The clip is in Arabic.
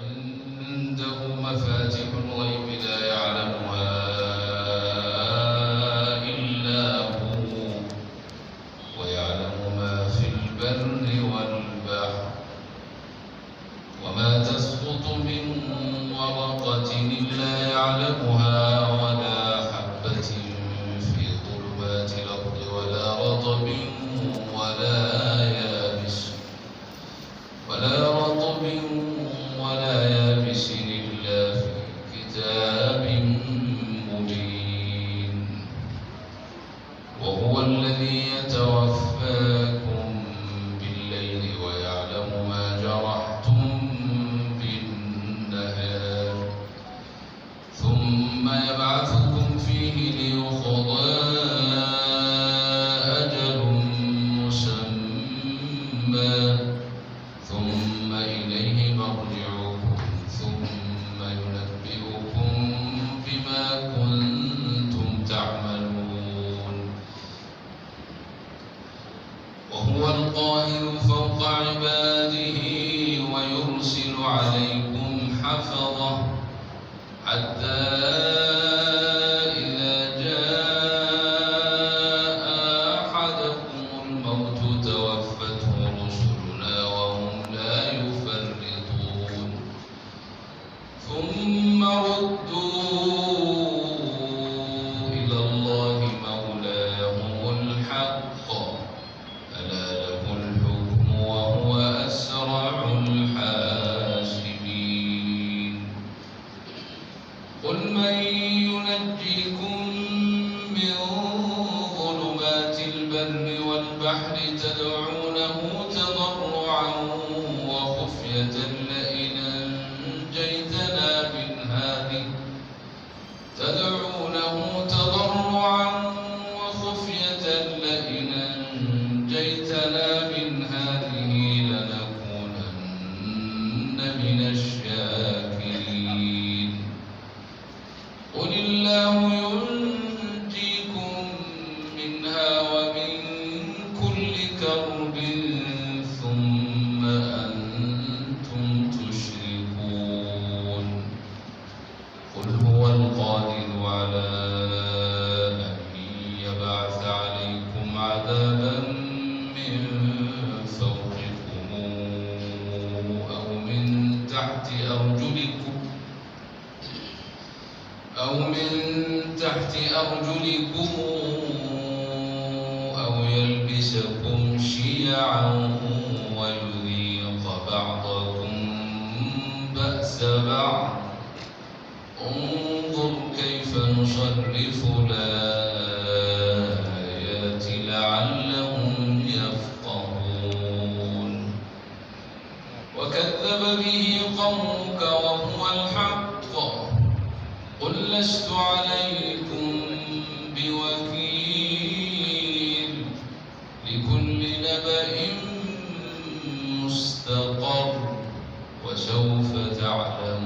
وعنده مفاتح الغيب لا يعلمها إلا هو ويعلم ما في البر والبحر وما تسقط من ورقة إلا يعلمها ولا حبة في ظلمات الأرض ولا رطب ولا يابس إلا في كتاب مبين وهو الذي يتوفاكم بالليل ويعلم ما جرحتم بالنهار ثم يبعثكم فيه ليقضى أجل مسمى ثم إليه مرجعكم ثم ينبئكم بما كنتم تعملون وهو القاهر فوق عباده ويرسل عليكم حفظة حتى إذا جاء أحدكم الموت توفته رسلنا وهم لا يفرطون ثم ردوا إلى الله مولاهم الحق ألا له الحكم وهو أسرع الحاسبين قل من ينجيكم من ظلمات البر والبحر تدعونه تضرعا وخفية لئن أنجيتنا من هذه لنكونن من الشاكرين قل الله ينجيكم منها ومن كل كرب ثم أنتم تشركون قل هو القادر على أن يبعث عليكم عذابا من فوقكم أو من تحت أرجلكم أو يلبسكم شيعا ويذيق بعضكم بأس بعض انظر كيف نصرف الآيات لعلهم يفقهون وكذب به قومك وهو الحق قل لست عليكم بوكيل لكل نبأ مستقر وسوف تعلمون